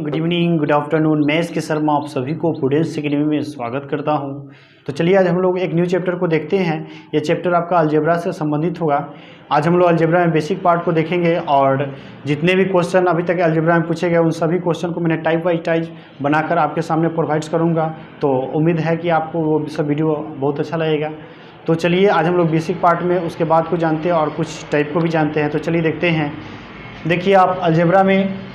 Good evening, good afternoon. मैं इसके शर्मा आप सभी को प्रूडेंस एकेडमी में स्वागत करता हूं। तो चलिए आज हम लोग एक न्यू चैप्टर को देखते हैं। ये चैप्टर आपका अलजेब्रा से संबंधित होगा। आज हम लोग अलजेब्रा में बेसिक पार्ट को देखेंगे और जितने भी क्वेश्चन अभी तक अलजेब्रा में पूछे गए उन सभी क्वेश्चन को मैंने टाइप बाई टाइप बनाकर आपके सामने प्रोवाइड्स करूँगा। तो उम्मीद है कि आपको वो सब वीडियो बहुत अच्छा लगेगा। तो चलिए आज हम लोग बेसिक पार्ट में उसके बाद को जानते हैं और कुछ टाइप को भी जानते हैं। तो चलिए देखते हैं। देखिए आप अलजेब्रा में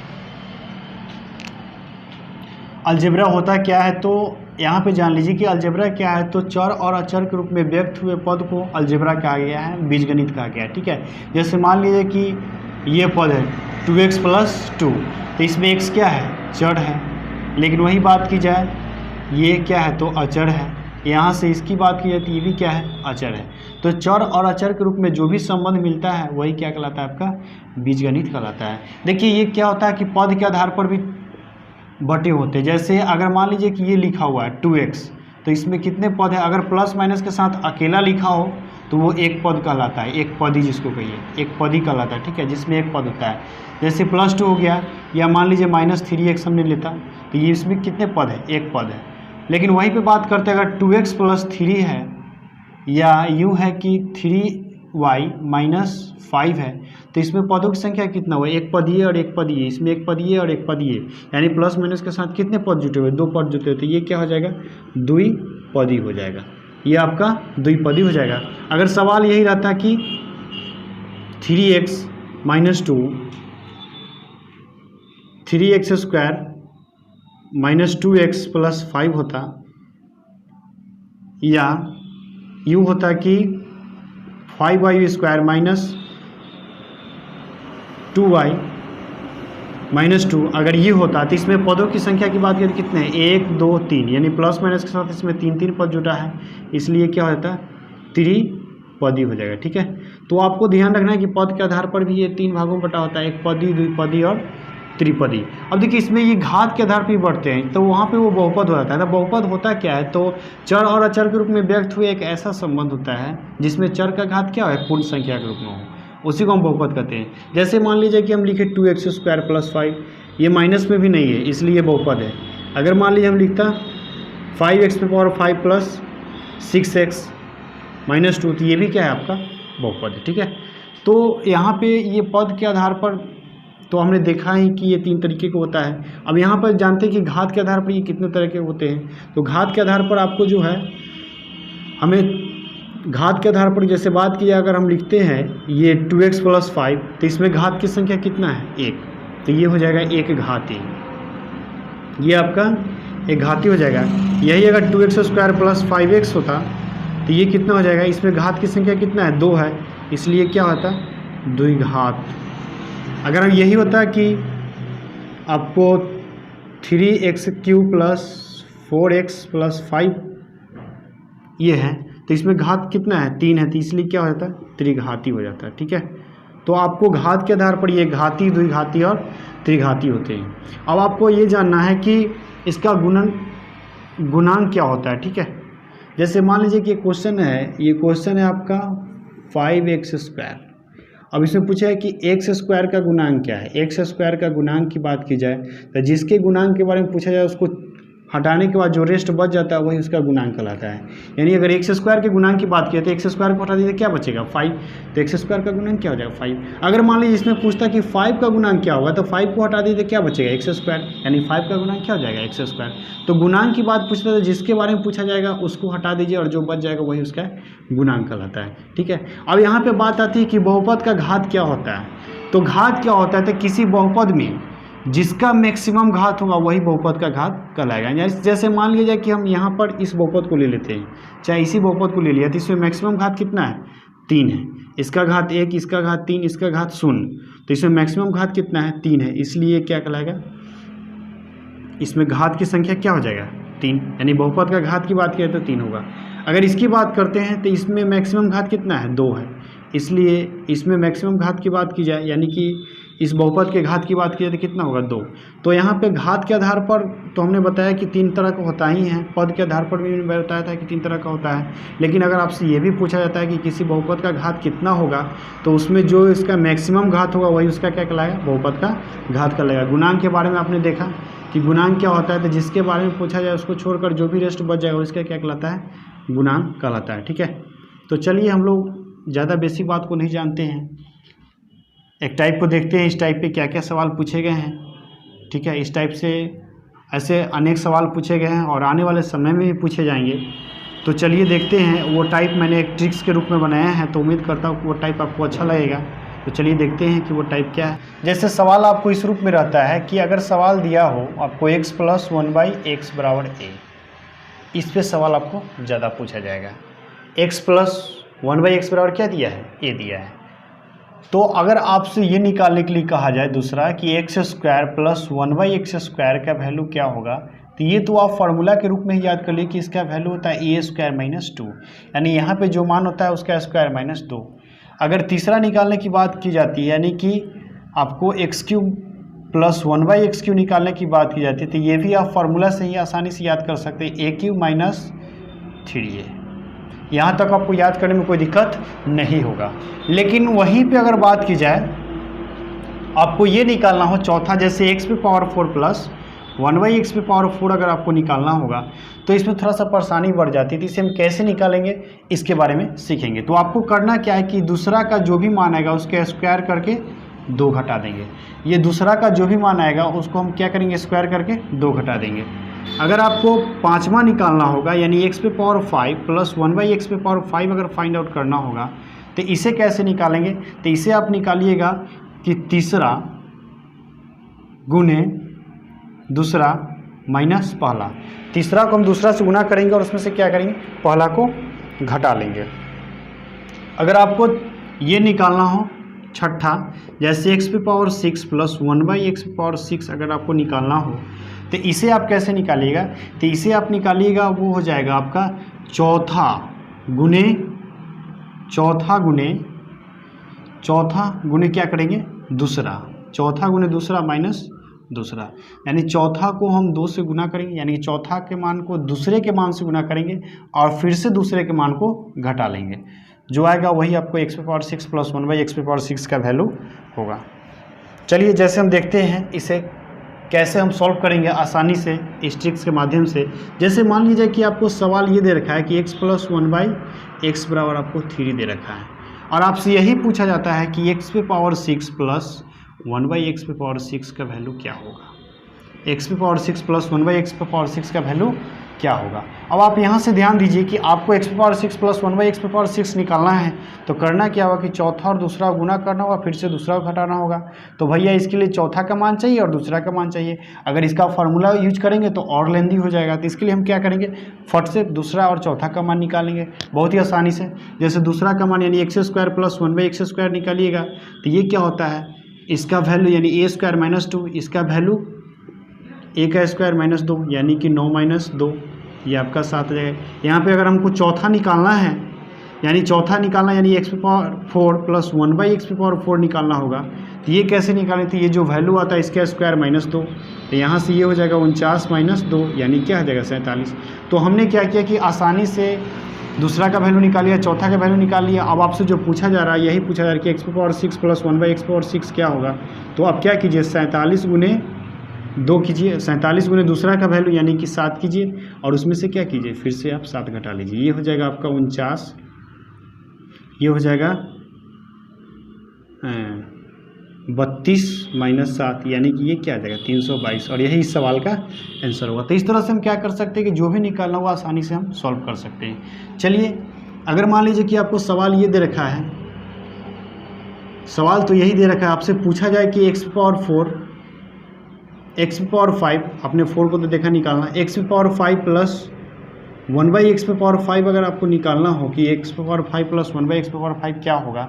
अलजेब्रा होता क्या है, तो यहाँ पे जान लीजिए कि अलजेब्रा क्या है। तो चर और अचर के रूप में व्यक्त हुए पद को अलजेब्रा कहा गया है, बीजगणित कहा गया है। ठीक है, जैसे मान लीजिए कि ये पद है 2x + 2, तो इसमें x क्या है, चर है। लेकिन वही बात की जाए ये क्या है, तो अचर है। यहाँ से इसकी बात की जाए तो ये भी क्या है, अचर है। तो चर और अचर के रूप में जो भी संबंध मिलता है वही क्या कहलाता है, आपका बीजगणित कहलाता है। देखिए ये क्या होता है कि पद के आधार पर भी बटे होते हैं। जैसे अगर मान लीजिए कि ये लिखा हुआ है 2x, तो इसमें कितने पद है। अगर प्लस माइनस के साथ अकेला लिखा हो तो वो एक पद कहलाता है, एक पद ही जिसको कहिए एक पद ही कहलाता है। ठीक है, जिसमें एक पद होता है। जैसे +2 हो गया, या मान लीजिए -3x हमने लेता तो ये इसमें कितने पद है, एक पद है। लेकिन वहीं पे बात करते हैं अगर 2x + 3 है, या यूँ है कि 3y - 5 है, तो इसमें पदों की संख्या कितना हुआ, एक पद ये और एक पद ये। इसमें एक पद ये और एक पद ये, यानी प्लस माइनस के साथ कितने पद जुटे हुए, दो पद जुटे हुए। तो ये क्या हो जाएगा, द्विपदी हो जाएगा। ये आपका द्विपदी हो जाएगा। अगर सवाल यही रहता कि 3x - 2 3x² - 2x + 5 होता, या यूँ होता कि 5y² - 2y - 2, अगर ये होता तो इसमें पदों की संख्या की बात करें कितने हैं, 1 2 3, यानी प्लस माइनस के साथ इसमें 3 पद जुटा है, इसलिए क्या होता है, त्रिपदी हो जाएगा। ठीक है, तो आपको ध्यान रखना है कि पद के आधार पर भी ये 3 भागों में बटा होता है, एक पदी, द्विपदी और त्रिपदी। अब देखिए इसमें ये घात के आधार पर ही बढ़ते हैं, तो वहाँ पे वो बहुपद हो जाता है। तो बहुपद होता क्या है, तो चर और अचर के रूप में व्यक्त हुए एक ऐसा संबंध होता है जिसमें चर का घात क्या है, पूर्ण संख्या के रूप में हो, उसी को हम बहुपद कहते हैं। जैसे मान लीजिए कि हम लिखे 2x² + 5, ये माइनस में भी नहीं है इसलिए बहुपद है। अगर मान लीजिए हम लिखता 5x⁵ + 6x - 2, तो ये भी क्या है, आपका बहुपद है। ठीक है, तो यहाँ पे ये पद के आधार पर तो हमने देखा ही कि ये 3 तरीके का होता है। अब यहाँ पर जानते हैं कि घात के आधार पर ये कितने तरह के होते हैं। तो घात के आधार पर आपको जो है, हमें घात के आधार पर जैसे बात की जाए, अगर हम लिखते हैं ये 2x + 5, तो इसमें घात की संख्या कितना है, 1, तो ये हो जाएगा एक घाती, ये आपका एक घाती हो जाएगा। यही अगर 2x² + 5x होता तो ये कितना हो जाएगा, इसमें घात की संख्या कितना है, 2 है, इसलिए क्या होता, द्विघात। अगर यही होता कि आपको 3x³ + 4x + 5 ये है, तो इसमें घात कितना है, 3 है, तो इसलिए क्या हो जाता है, त्रिघाती हो जाता है। ठीक है, तो आपको घात के आधार पर ये घाती, द्विघाती और त्रिघाती होते हैं। अब आपको ये जानना है कि इसका गुणांक क्या होता है। ठीक है, जैसे मान लीजिए कि ये क्वेश्चन है आपका 5x²। अब इसमें पूछा है कि x² का गुणांक क्या है। x² का गुणांक की बात की जाए तो जिसके गुणांक के बारे में पूछा जाए उसको हटाने के बाद जो रेस्ट बच जाता है वही उसका गुणांक कहलाता है। यानी अगर x² के गुणांक की बात की तो x² को हटा दीजिए, क्या बचेगा, 5, तो x² का गुणांक क्या हो जाएगा, 5। अगर मान लीजिए इसमें पूछता कि 5 का गुणांक क्या होगा, तो 5 को हटा दीजिए, क्या बचेगा, x², यानी 5 का गुणांक क्या हो जाएगा, x²। तो गुणांक की बात पूछता है तो जिसके बारे में पूछा जाएगा उसको हटा दीजिए और जो बच जाएगा वही उसका गुणांक कहलाता है। ठीक है, अब यहाँ पर बात आती है कि बहुपद का घात क्या होता है। तो घात क्या होता है, तो किसी बहुपद में जिसका मैक्सिमम घात होगा वही बहुपद का घात कहलाएगा। जैसे मान लीजिए कि हम यहाँ पर इस बहुपद को ले लेते हैं, चाहे इसी बहुपद को ले लिया, तो इसमें मैक्सिमम घात कितना है, 3 है, इसका घात 1, इसका घात 3, इसका घात 0, तो इसमें मैक्सिमम घात कितना है, 3 है, इसलिए क्या कहलाएगा, इसमें घात की संख्या क्या हो जाएगा, 3, यानी बहुपद का घात की बात करें तो 3 होगा। अगर इसकी बात करते हैं तो इसमें मैक्सिमम घात कितना है, 2 है, इसलिए इसमें मैक्सिमम घात की बात की जाए, यानी कि इस बहुपद के घात की बात की जाए तो कितना होगा 2। तो यहाँ पे घात के आधार पर तो हमने बताया कि 3 तरह का होता ही है, पद के आधार पर भी बताया था कि 3 तरह का होता है। लेकिन अगर आपसे ये भी पूछा जाता है कि किसी बहुपद का घात कितना होगा, तो उसमें जो इसका मैक्सिमम घात होगा वही उसका क्या कहलाएगा, बहुपद का घात कहलाएगा। गुणांक के बारे में आपने देखा कि गुणांक क्या होता है, तो जिसके बारे में पूछा जाए उसको छोड़कर जो भी रेस्ट बच जाएगा उसका क्या कहलाता है, गुणांक कहलाता है। ठीक है, तो चलिए हम लोग ज़्यादा बेसिक बात को नहीं जानते हैं, एक टाइप को देखते हैं, इस टाइप पे क्या क्या सवाल पूछे गए हैं। ठीक है, इस टाइप से ऐसे अनेक सवाल पूछे गए हैं और आने वाले समय में भी पूछे जाएंगे। तो चलिए देखते हैं, वो टाइप मैंने एक ट्रिक्स के रूप में बनाया है, तो उम्मीद करता हूँ कि वो टाइप आपको अच्छा लगेगा। तो चलिए देखते हैं कि वो टाइप क्या है। जैसे सवाल आपको इस रूप में रहता है कि अगर सवाल दिया हो आपको x + 1/x = a, इस पे सवाल आपको ज़्यादा पूछा जाएगा। x + 1/x = क्या दिया है, a दिया है। तो अगर आपसे ये निकालने के लिए कहा जाए दूसरा कि x² + 1/x² का वैल्यू क्या होगा, तो ये तो आप फार्मूला के रूप में ही याद कर लिए कि इसका वैल्यू होता है a² - 2, यानी यहाँ पे जो मान होता है उसका स्क्वायर - 2। अगर तीसरा निकालने की बात की जाती है, यानी कि आपको x³ + 1/x³ निकालने की बात की जाती है, तो ये भी आप फार्मूला से ही आसानी से याद कर सकते हैं, a³ - 3a। यहाँ तक आपको याद करने में कोई दिक्कत नहीं होगा। लेकिन वहीं पे अगर बात की जाए आपको ये निकालना हो चौथा, जैसे x⁴ + 1/x⁴ अगर आपको निकालना होगा तो इसमें थोड़ा सा परेशानी बढ़ जाती है। तो इसे हम कैसे निकालेंगे इसके बारे में सीखेंगे। तो आपको करना क्या है कि दूसरा का जो भी मान आएगा उसके स्क्वायर करके 2 घटा देंगे। ये दूसरा का जो भी मान आएगा उसको हम क्या करेंगे, स्क्वायर करके 2 घटा देंगे। अगर आपको पाँचवा निकालना होगा, यानी x⁵ + 1/x⁵ अगर फाइंड आउट करना होगा, तो इसे कैसे निकालेंगे, तो इसे आप निकालिएगा कि तीसरा गुने दूसरा माइनस पहला। तीसरा को हम दूसरा से गुना करेंगे और उसमें से क्या करेंगे, पहला को घटा लेंगे। अगर आपको ये निकालना हो छठा, जैसे x�6 + 1/x⁶ अगर आपको निकालना हो तो इसे आप कैसे निकालिएगा, तो इसे आप निकालिएगा वो हो जाएगा आपका चौथा गुने क्या करेंगे, दूसरा। चौथा गुने दूसरा माइनस दूसरा, यानी चौथा को हम 2 से गुना करेंगे, यानी चौथा के मान को दूसरे के मान से गुना करेंगे और फिर से दूसरे के मान को घटा लेंगे। जो आएगा वही आपको x�6 + 1/x⁶ का वैल्यू होगा। चलिए जैसे हम देखते हैं इसे कैसे हम सॉल्व करेंगे आसानी से इस ट्रिक्स के माध्यम से। जैसे मान लीजिए कि आपको सवाल ये दे रखा है कि x + 1/x = आपको 3 दे रखा है और आपसे यही पूछा जाता है कि x�6+ 1/x⁶ का वैल्यू क्या होगा, x�6+ 1/x⁶ का वैल्यू क्या होगा। अब आप यहाँ से ध्यान दीजिए कि आपको x�6 + 1/x⁶ निकालना है, तो करना क्या होगा कि चौथा और दूसरा गुना करना होगा, फिर से दूसरा को घटाना होगा। तो भैया इसके लिए चौथा का मान चाहिए और दूसरा का मान चाहिए। अगर इसका फार्मूला यूज करेंगे तो और लेंदी हो जाएगा, तो इसके लिए हम क्या करेंगे, फट से दूसरा और चौथा का मान निकालेंगे बहुत ही आसानी से। जैसे दूसरा का मान यानी x² + 1/x² निकालिएगा, तो ये क्या होता है, इसका वैल्यू यानी a² - 2, इसका वैल्यू a² - 2 यानी कि 9 - 2, ये आपका 7 आ जाएगा। यहाँ पे अगर हमको चौथा निकालना है, यानी x⁴ + 1/x⁴ निकालना होगा, तो ये कैसे निकालें, तो ये जो वैल्यू आता है इसका स्क्वायर - 2, तो यहाँ से ये हो जाएगा 49 - 2 यानी क्या हो जाएगा 47। तो हमने क्या किया कि आसानी से दूसरा का वैल्यू निकाल लिया, चौथा का वैल्यू निकाल लिया। अब आपसे जो पूछा जा रहा है यही पूछा जा रहा है कि x�6+ 1/x⁶ क्या होगा। तो आप क्या कीजिए, 47 गुने 2 कीजिए, 47 गुने दूसरा का वैल्यू यानी कि 7 कीजिए और उसमें से क्या कीजिए, फिर से आप 7 घटा लीजिए। ये हो जाएगा आपका 49, ये हो जाएगा 32 - 7 यानी कि ये क्या आ जाएगा 322, और यही इस सवाल का आंसर होगा। तो इस तरह से हम क्या कर सकते हैं कि जो भी निकालना हुआ आसानी से हम सॉल्व कर सकते हैं। चलिए अगर मान लीजिए कि आपको सवाल ये दे रखा है, सवाल तो यही दे रखा है, आपसे पूछा जाए कि x⁵ अपने 4 को तो देखा निकालना, x⁵ + 1/x⁵ अगर आपको निकालना हो कि x⁵ + 1/x⁵ क्या होगा,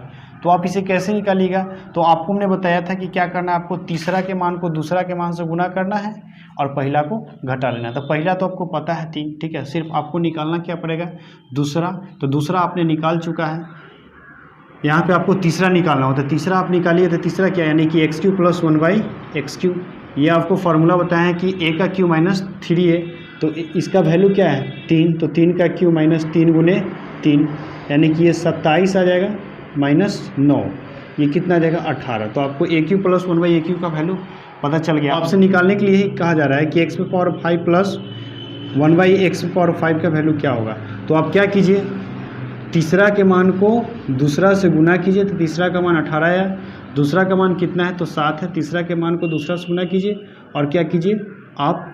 तो आप इसे कैसे निकालिएगा। तो आपको हमने बताया था कि क्या करना है, आपको तीसरा के मान को दूसरा के मान से गुना करना है और पहला को घटा लेना है। तो पहला तो आपको पता है 3, ठीक है, सिर्फ आपको निकालना क्या पड़ेगा, दूसरा। तो दूसरा आपने निकाल चुका है, यहाँ पे आपको तीसरा निकालना होता है। तीसरा आप निकालिए तो तीसरा क्या, यानी कि एक्स क्यू प्लस 1/x3। ये आपको फार्मूला बताया है कि ए का क्यू माइनस 3 है, तो इसका वैल्यू क्या है 3, तो 3 का क्यू माइनस 3 गुने 3, यानी कि ये 27 आ जाएगा माइनस 9, ये कितना आ जाएगा 18। तो आपको ए क्यू प्लस 1/a³ का वैल्यू पता चल गया। आपसे निकालने के लिए ही कहा जा रहा है कि x⁵ प्लस 1/x⁵ का वैल्यू क्या होगा। तो आप क्या कीजिए, तीसरा के मान को दूसरा से गुना कीजिए, तो तीसरा का मान 18 है, दूसरा का मान कितना है तो 7 है, तीसरा के मान को दूसरा से गुना कीजिए और क्या कीजिए आप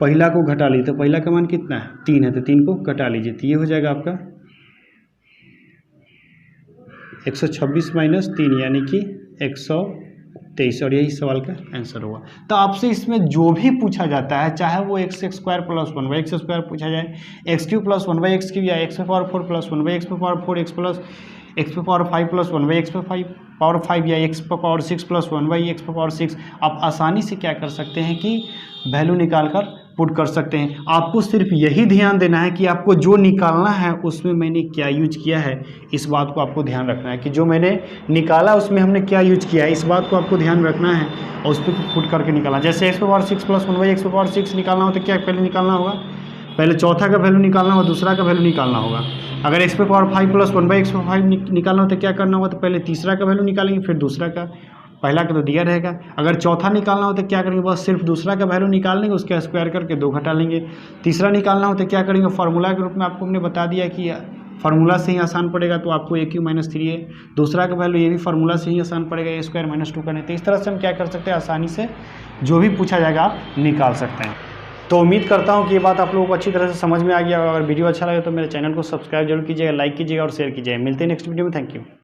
पहला को घटा लीजिए, तो पहला का मान कितना है 3 है, तो 3 को घटा लीजिए, तो ये हो जाएगा आपका 126 माइनस 3 यानी कि 123, और यही सवाल का आंसर होगा। तो आपसे इसमें जो भी पूछा जाता है, चाहे वो x² प्लस 1/x² पूछा जाए, x³ प्लस 1/x³ या x⁴ plus 1/x⁴ x plus x⁵ plus 1/x⁵ या x�6 प्लस 1/x�6, आप आसानी से क्या कर सकते हैं कि वैल्यू निकाल कर पुट कर सकते हैं। आपको सिर्फ यही ध्यान देना है कि आपको जो निकालना है उसमें मैंने क्या यूज किया है, इस बात को आपको ध्यान रखना है कि जो मैंने निकाला उसमें हमने क्या यूज किया है, इस बात को आपको ध्यान रखना है और उस पर पुट करके निकालना। जैसे x⁴ प्लस 1/x⁴ निकालना हो तो क्या पहले निकालना होगा, पहले चौथा का वैल्यू निकालना होगा, दूसरा का वैल्यू निकालना होगा। अगर x⁵ प्लस 1/x⁵ निकालना हो तो क्या करना होगा, तो पहले तीसरा का वैल्यू निकालेंगे फिर दूसरा का, पहला का तो दिया रहेगा। अगर चौथा निकालना हो तो क्या करेंगे, बस सिर्फ दूसरा का वैल्यू निकाल लेंगे, उसका स्क्वायर करके 2 घटा लेंगे। तीसरा निकालना हो तो क्या करेंगे, फार्मूला के रूप में आपको हमने बता दिया कि फार्मूला से ही आसान पड़ेगा, तो आपको a³ माइनस 3 है, दूसरा का वैल्यू ये भी फार्मूला से ही आसान पड़ेगा, a² माइनस 2 करने। तो इस तरह से हम क्या कर सकते हैं, आसानी से जो भी पूछा जाएगा आप निकाल सकते हैं। तो उम्मीद करता हूँ कि ये बात आप लोगों को अच्छी तरह से समझ में आ गया। अगर वीडियो अच्छा लगे तो मेरे चैनल को सब्सक्राइब जरूर कीजिएगा, लाइक कीजिएगा और शेयर कीजिएगा। मिलते हैं नेक्स्ट वीडियो में। Thank you.